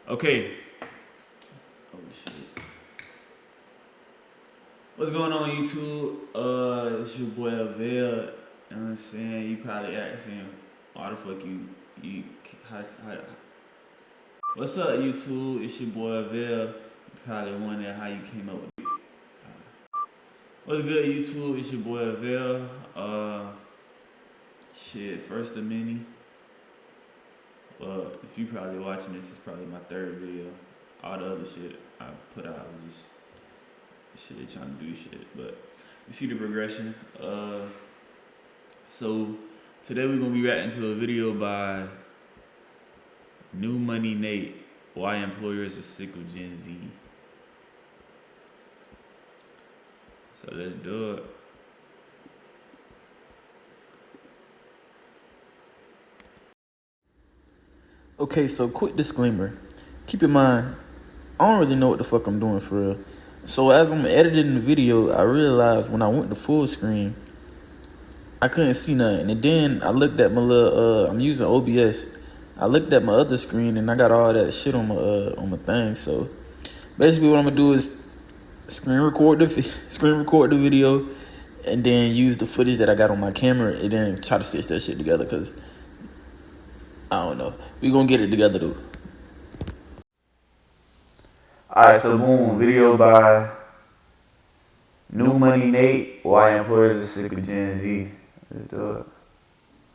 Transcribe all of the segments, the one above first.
Okay. Oh shit. What's going on YouTube? It's your boy Avell. You know what I'm saying? You probably asking why the fuck you how what's up YouTube? It's your boy Avell. You probably wondering how you came up with it. What's good YouTube? It's your boy Avell. First of many. Well, if you probably watching this, it's probably my third video. All the other shit I put out was just shit trying to do shit. But you see the progression. So today we're gonna be reacting to a video by New Money Nate. Why employers are sick of Gen Z. So let's do it. Okay, so quick disclaimer. Keep in mind, I don't really know what the fuck I'm doing for real. So as I'm editing the video, I realized when I went to full screen, I couldn't see nothing. And then I looked at my little, I'm using OBS. I looked at my other screen and I got all that shit on my thing. So basically what I'm gonna do is screen record the video and then use the footage that I got on my camera and then try to stitch that shit together, because I don't know. We gonna get it together though. Alright, so boom, video by New Money Nate. Why employers are sick of Gen Z. Let's do it.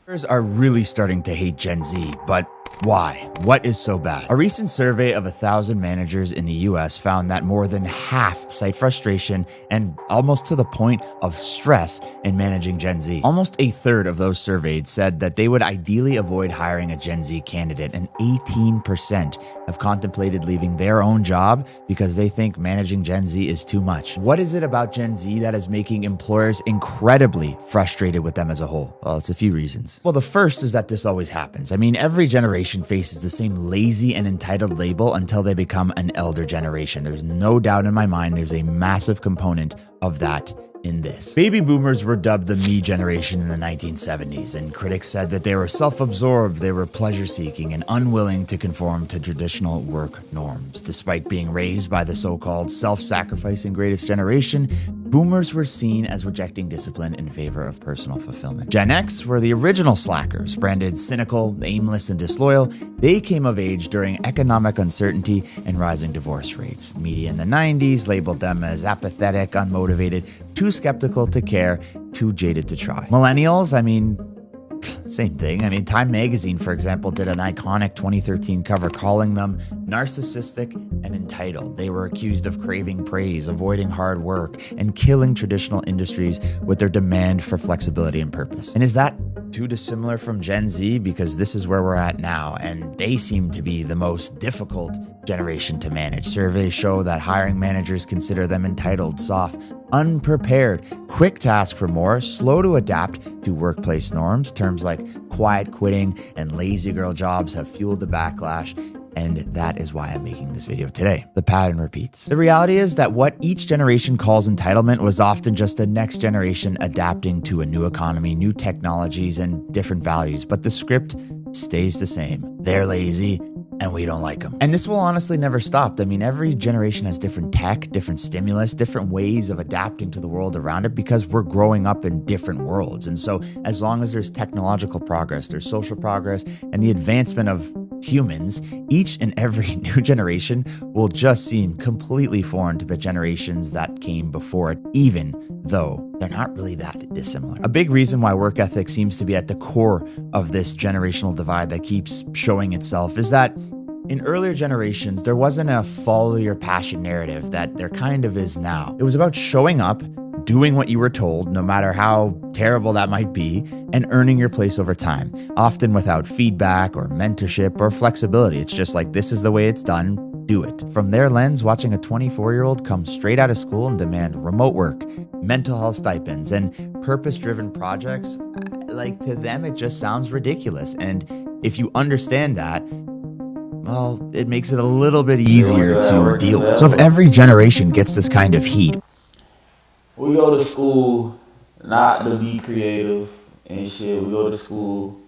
Employers are really starting to hate Gen Z, but why? What is so bad? A recent survey of 1,000 managers in the US found that more than half cite frustration and almost to the point of stress in managing Gen Z. Almost a third of those surveyed said that they would ideally avoid hiring a Gen Z candidate, and 18% have contemplated leaving their own job because they think managing Gen Z is too much. What is it about Gen Z that is making employers incredibly frustrated with them as a whole? Well, it's a few reasons. Well, the first is that this always happens. I mean, every generation faces the same lazy and entitled label until they become an elder generation. There's no doubt in my mind there's a massive component of that in this. Baby boomers were dubbed the me generation in the 1970s, and critics said that they were self-absorbed, they were pleasure-seeking, and unwilling to conform to traditional work norms. Despite being raised by the so-called self-sacrificing greatest generation, boomers were seen as rejecting discipline in favor of personal fulfillment. Gen X were the original slackers, branded cynical, aimless, and disloyal. They came of age during economic uncertainty and rising divorce rates. Media in the 90s labeled them as apathetic, unmotivated, too skeptical to care, too jaded to try. Millennials, I mean, same thing. I mean, Time Magazine, for example, did an iconic 2013 cover calling them narcissistic and entitled. They were accused of craving praise, avoiding hard work, and killing traditional industries with their demand for flexibility and purpose. And is that too dissimilar from Gen Z? Because this is where we're at now, and they seem to be the most difficult generation to manage. Surveys show that hiring managers consider them entitled, soft, unprepared, quick to ask for more, slow to adapt to workplace norms. Terms like quiet quitting and lazy girl jobs have fueled the backlash, and that is why I'm making this video today. The pattern repeats. The reality is that what each generation calls entitlement was often just the next generation adapting to a new economy, new technologies, and different values, but the script stays the same. They're lazy, and we don't like them. And this will honestly never stop. I mean, every generation has different tech, different stimulus, different ways of adapting to the world around it, because we're growing up in different worlds. And so as long as there's technological progress, there's social progress, and the advancement of humans, each and every new generation will just seem completely foreign to the generations that came before it, even though they're not really that dissimilar. A big reason why work ethic seems to be at the core of this generational divide that keeps showing itself is that in earlier generations, there wasn't a follow your passion narrative that there kind of is now. It was about showing up, doing what you were told, no matter how terrible that might be, and earning your place over time, often without feedback or mentorship or flexibility. It's just like, this is the way it's done, do it. From their lens, watching a 24-year-old come straight out of school and demand remote work, mental health stipends, and purpose-driven projects, like, to them, it just sounds ridiculous. And if you understand that, well, it makes it a little bit easier to deal with. So if every generation gets this kind of heat, we go to school not to be creative and shit. We go to school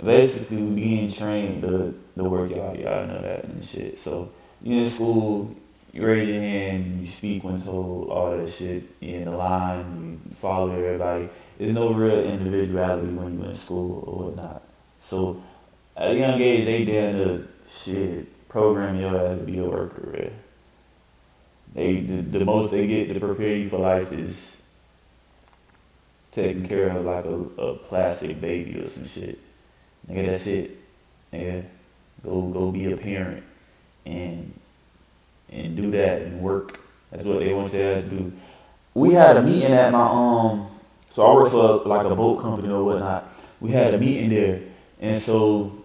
basically we being trained to work y'all know that and shit. So you in school, you raise your hand, you speak when told, all that shit. You in the line, you follow everybody. There's no real individuality when you in school or whatnot. So at a young age, they down to shit program your ass to be a worker. Right? The most they get to prepare you for life is taking care of like a plastic baby or some shit. Nigga, that's it. Nigga, go be a parent and do that and work. That's what they want you to do. We had a meeting at my so I work for like a boat company or whatnot. We had a meeting there, and so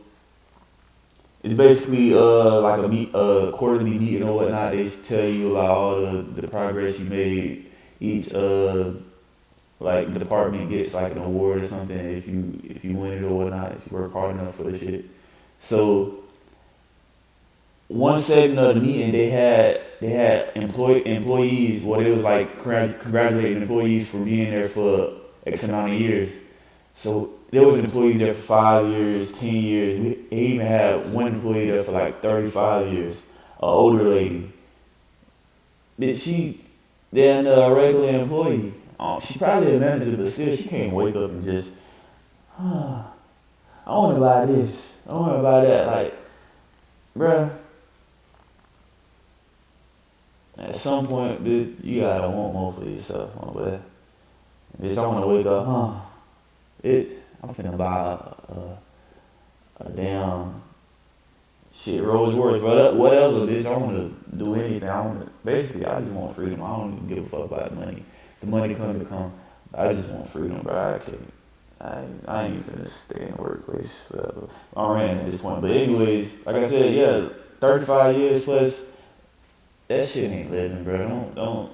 it's basically like a quarterly meeting or whatnot. They tell you like all the progress you made. Each like the department gets like an award or something if you win it or whatnot, if you work hard enough for the shit. So one segment of the meeting they had employees. Well, it was like congratulating employees for being there for X amount of years. So there was employees there for 5 years, 10 years. We even had one employee there for like 35 years, an older lady. Then a regular employee. She probably a manager, but still, she can't wake up and just, I want to buy this, I want to buy that. Like, bruh, at some point, bitch, you gotta want more for yourself, but bitch, I want to wake up, I'm finna buy a damn shit Rolls Royce, whatever, bitch. I want to do anything. Basically, I just want freedom. I don't even give a fuck about the money. The money come to come. I just want freedom, bro. I ain't finna stay in the workplace forever. I ran at this point. But anyways, like I said, yeah, 35 years plus, that shit ain't living, bro. Don't.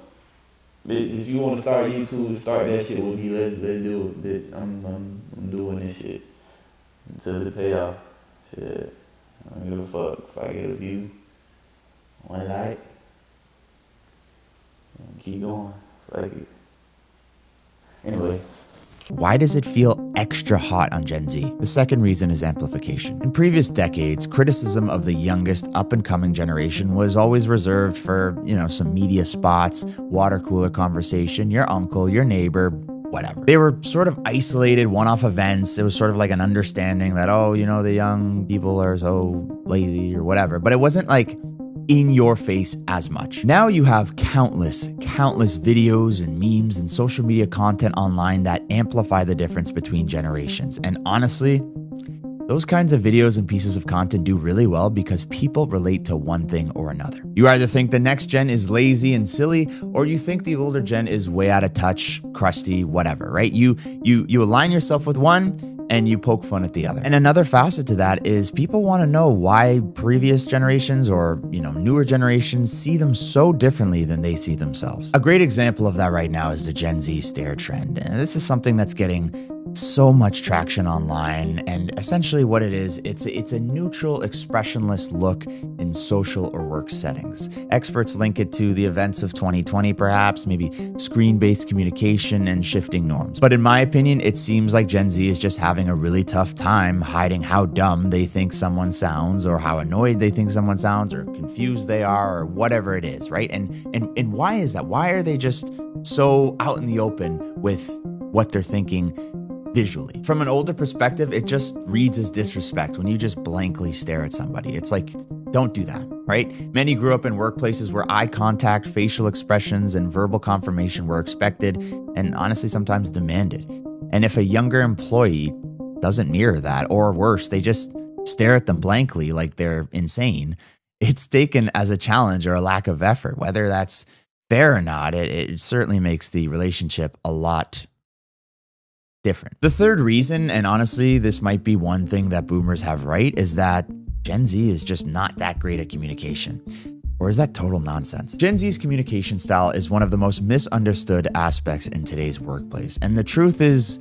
Bitch, if you want to start YouTube, start that shit with me. Let's do it, bitch. I'm doing this shit until the payoff. Shit, I don't give a fuck if I get a view, one like, keep going. Fuck it. Anyway. Why does it feel extra hot on Gen Z? The second reason is amplification. In previous decades, criticism of the youngest up-and-coming generation was always reserved for, some media spots, water cooler conversation, your uncle, your neighbor, whatever. They were sort of isolated one-off events. It was sort of like an understanding that, the young people are so lazy or whatever. But it wasn't like in your face as much. Now you have countless videos and memes and social media content online that amplify the difference between generations. And honestly, those kinds of videos and pieces of content do really well because people relate to one thing or another. You either think the next gen is lazy and silly, or you think the older gen is way out of touch, crusty, whatever, right? You align yourself with one and you poke fun at the other. And another facet to that is people want to know why previous generations or, newer generations see them so differently than they see themselves. A great example of that right now is the Gen Z stare trend. And this is something that's getting so much traction online, and essentially what it is, it's a neutral, expressionless look in social or work settings. Experts link it to the events of 2020, perhaps, maybe screen-based communication and shifting norms. But in my opinion, it seems like Gen Z is just having a really tough time hiding how dumb they think someone sounds, or how annoyed they think someone sounds, or confused they are, or whatever it is, right? And why is that? Why are they just so out in the open with what they're thinking visually? From an older perspective, it just reads as disrespect when you just blankly stare at somebody. It's like, don't do that, right? Many grew up in workplaces where eye contact, facial expressions, and verbal confirmation were expected and honestly sometimes demanded. And if a younger employee doesn't mirror that, or worse, they just stare at them blankly like they're insane, it's taken as a challenge or a lack of effort. Whether that's fair or not, it certainly makes the relationship a lot different. The third reason, and honestly, this might be one thing that boomers have right, is that Gen Z is just not that great at communication. Or is that total nonsense? Gen Z's communication style is one of the most misunderstood aspects in today's workplace. And the truth is,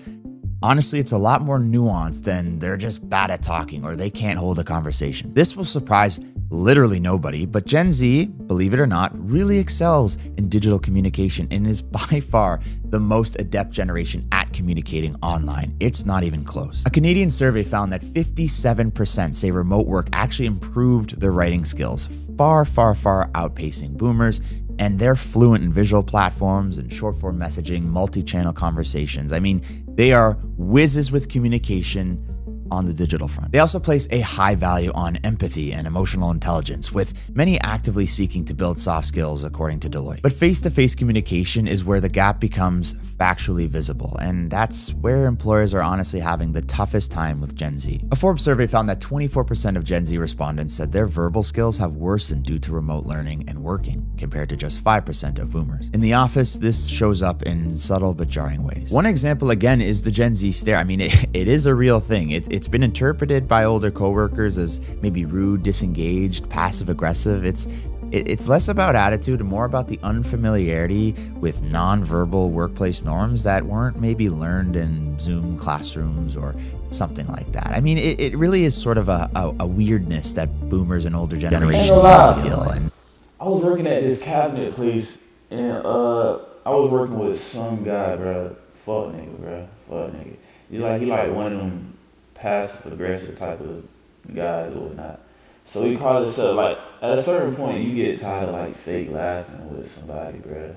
honestly, it's a lot more nuanced than they're just bad at talking or they can't hold a conversation. This will surprise literally nobody, but Gen Z, believe it or not, really excels in digital communication and is by far the most adept generation at communicating online. It's not even close. A Canadian survey found that 57% say remote work actually improved their writing skills, far outpacing boomers, and they're fluent in visual platforms and short-form messaging, multi-channel conversations. I mean, they are whizzes with communication on the digital front. They also place a high value on empathy and emotional intelligence, with many actively seeking to build soft skills, according to Deloitte. But face-to-face communication is where the gap becomes factually visible, and that's where employers are honestly having the toughest time with Gen Z. A Forbes survey found that 24% of Gen Z respondents said their verbal skills have worsened due to remote learning and working, compared to just 5% of boomers. In the office, this shows up in subtle but jarring ways. One example, again, is the Gen Z stare. I mean, it is a real thing. It's been interpreted by older coworkers as maybe rude, disengaged, passive-aggressive. It's less about attitude and more about the unfamiliarity with non-verbal workplace norms that weren't maybe learned in Zoom classrooms or something like that. I mean, it really is sort of a weirdness that boomers and older generations seem to feel. And I was working at this cabinet place, and I was working with some guy, bro. Fuck nigga. He like one of them passive aggressive type of guys or whatnot. So we call this up, like, at a certain point you get tired of like fake laughing with somebody, bruh.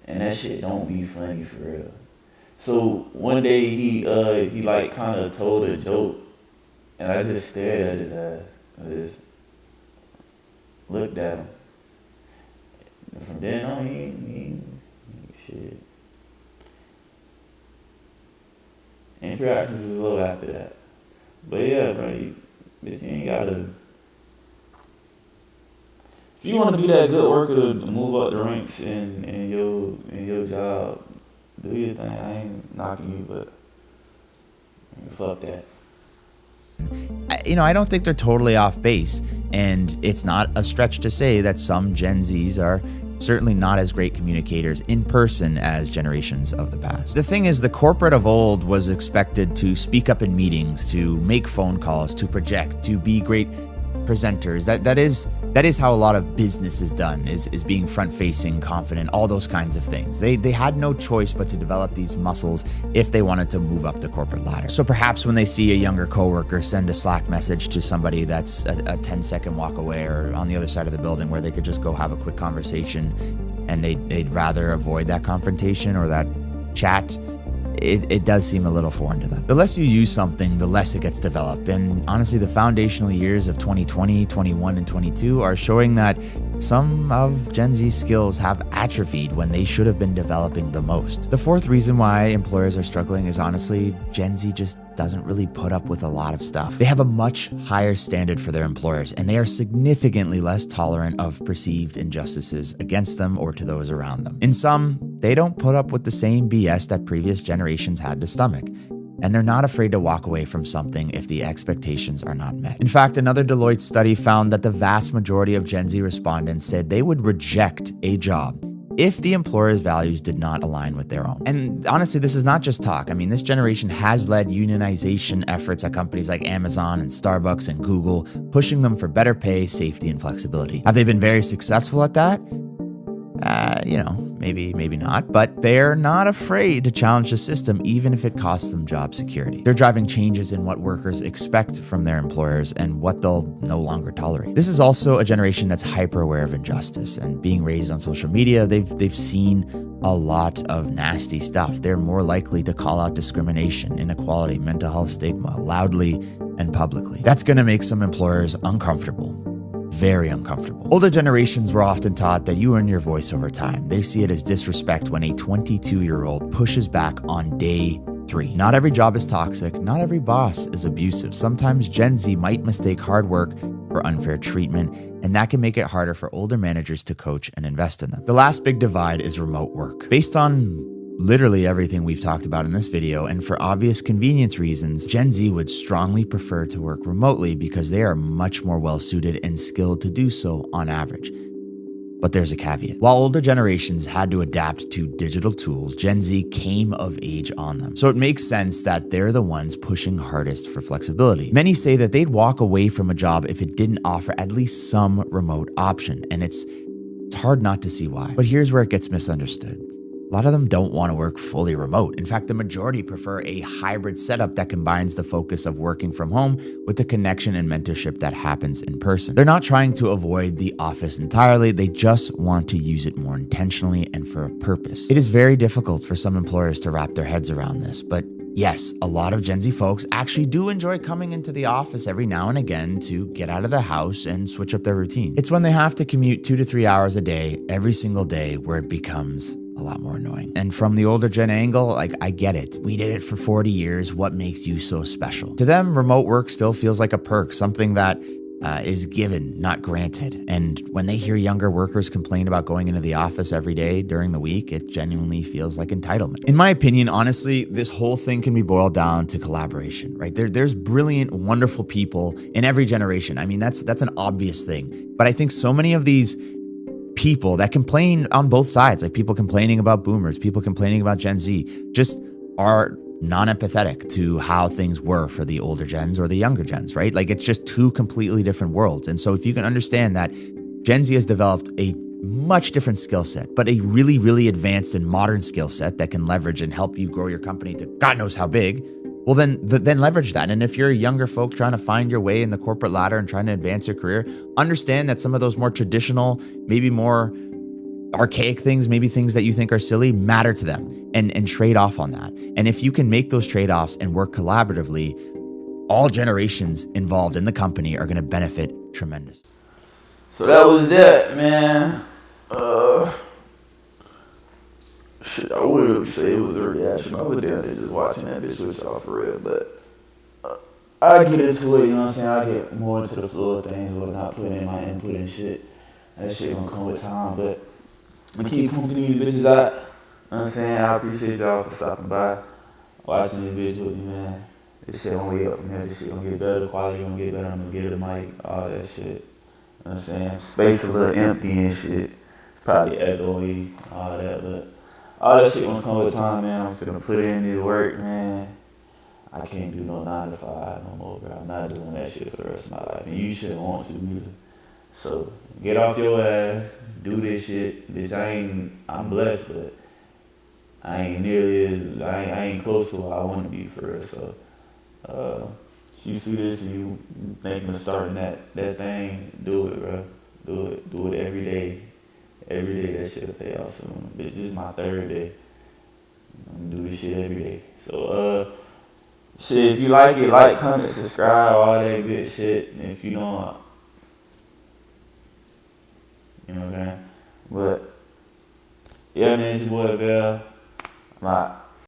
And that shit don't be funny for real. So one day he like kind of told a joke, and I just stared at his ass. I just looked at him. And from then on, he shit. Interactions was a little after that. But yeah, bro, you ain't gotta. If you want to be that good worker to move up the ranks in your job, do your thing. I ain't knocking you, but fuck that. I don't think they're totally off base, and it's not a stretch to say that some Gen Zs are certainly not as great communicators in person as generations of the past. The thing is, the corporate of old was expected to speak up in meetings, to make phone calls, to project, to be great presenters. That is how a lot of business is done, is being front-facing, confident, all those kinds of things. They had no choice but to develop these muscles if they wanted to move up the corporate ladder. So perhaps when they see a younger coworker send a Slack message to somebody that's a 10-second walk away or on the other side of the building where they could just go have a quick conversation, and they'd rather avoid that confrontation or that chat, it does seem a little foreign to them. The less you use something, the less it gets developed. And honestly, the foundational years of 2020, 21, and 22 are showing that some of Gen Z's skills have atrophied when they should have been developing the most. The fourth reason why employers are struggling is honestly, Gen Z just doesn't really put up with a lot of stuff. They have a much higher standard for their employers, and they are significantly less tolerant of perceived injustices against them or to those around them. In some, they don't put up with the same BS that previous generations had to stomach, and they're not afraid to walk away from something if the expectations are not met. In fact, another Deloitte study found that the vast majority of Gen Z respondents said they would reject a job if the employer's values did not align with their own. And honestly, this is not just talk. I mean, this generation has led unionization efforts at companies like Amazon and Starbucks and Google, pushing them for better pay, safety, and flexibility. Have they been very successful at that? Maybe not, but they're not afraid to challenge the system, even if it costs them job security. They're driving changes in what workers expect from their employers and what they'll no longer tolerate. This is also a generation that's hyper aware of injustice, and being raised on social media, they've seen a lot of nasty stuff. They're more likely to call out discrimination, inequality, mental health stigma loudly and publicly. That's going to make some employers uncomfortable. Very uncomfortable. Older generations were often taught that you earn your voice over time. They see it as disrespect when a 22-year-old pushes back on day 3. Not every job is toxic. Not every boss is abusive. Sometimes Gen Z might mistake hard work for unfair treatment, and that can make it harder for older managers to coach and invest in them. The last big divide is remote work. Based on literally everything we've talked about in this video, and for obvious convenience reasons, Gen Z would strongly prefer to work remotely because they are much more well-suited and skilled to do so on average. But there's a caveat. While older generations had to adapt to digital tools, Gen Z came of age on them. So it makes sense that they're the ones pushing hardest for flexibility. Many say that they'd walk away from a job if it didn't offer at least some remote option, and it's hard not to see why. But here's where it gets misunderstood. A lot of them don't want to work fully remote. In fact, the majority prefer a hybrid setup that combines the focus of working from home with the connection and mentorship that happens in person. They're not trying to avoid the office entirely, they just want to use it more intentionally and for a purpose. It is very difficult for some employers to wrap their heads around this, but yes, a lot of Gen Z folks actually do enjoy coming into the office every now and again to get out of the house and switch up their routine. It's when they have to commute 2 to 3 hours a day, every single day, where it becomes a lot more annoying. And from the older gen angle, I get it. We did it for 40 years. What makes you so special? To them, remote work still feels like a perk, something that is given, not granted. And when they hear younger workers complain about going into the office every day during the week, it genuinely feels like entitlement. In my opinion, honestly, this whole thing can be boiled down to collaboration, right? There's brilliant, wonderful people in every generation. I mean, that's an obvious thing. But I think so many of these people that complain on both sides, like people complaining about boomers, people complaining about Gen Z, just are non-empathetic to how things were for the older gens or the younger gens, right? Like it's just two completely different worlds. And so if you can understand that Gen Z has developed a much different skill set, but a really, really advanced and modern skill set that can leverage and help you grow your company to God knows how big, well, then leverage that. And if you're a younger folk trying to find your way in the corporate ladder and trying to advance your career, understand that some of those more traditional, maybe more archaic things, maybe things that you think are silly, matter to them, and trade off on that. And if you can make those trade-offs and work collaboratively, all generations involved in the company are going to benefit tremendously. So that was that, man. Shit, I wouldn't really say it was a reaction. I was down there just watching that bitch with y'all for real, but I get into it, you know what I'm saying? I get more into the flow of things, or not putting in my input and shit. That shit gonna come with time, but I'm gonna keep pumping these bitches out. You know what I'm saying? I appreciate y'all for stopping by, watching this bitch with me, man. This shit gonna way up from here. This shit gonna get better. The quality gonna get better. I'm gonna get the mic, all that shit. You know what I'm saying? Space a little empty and shit. Probably echoey, all that, but all that shit gonna come with time, man. I'm finna put in this work, man. I can't do no 9 to 5 no more, bro. I'm not doing that shit for the rest of my life. And you shouldn't want to either. So get off your ass, do this shit. Bitch, I'm blessed, but I ain't close to where I wanna be for real. So if you see this and you thinking of starting that thing, do it, bro. Do it every day. Every day that shit'll pay off soon. This is my 3rd day. I'm gonna do this shit every day. So shit, if you like it, like, comment, subscribe, all that good shit. And if you don't, you know what I'm saying? But yeah, man, it's your boy Vel. I'm out.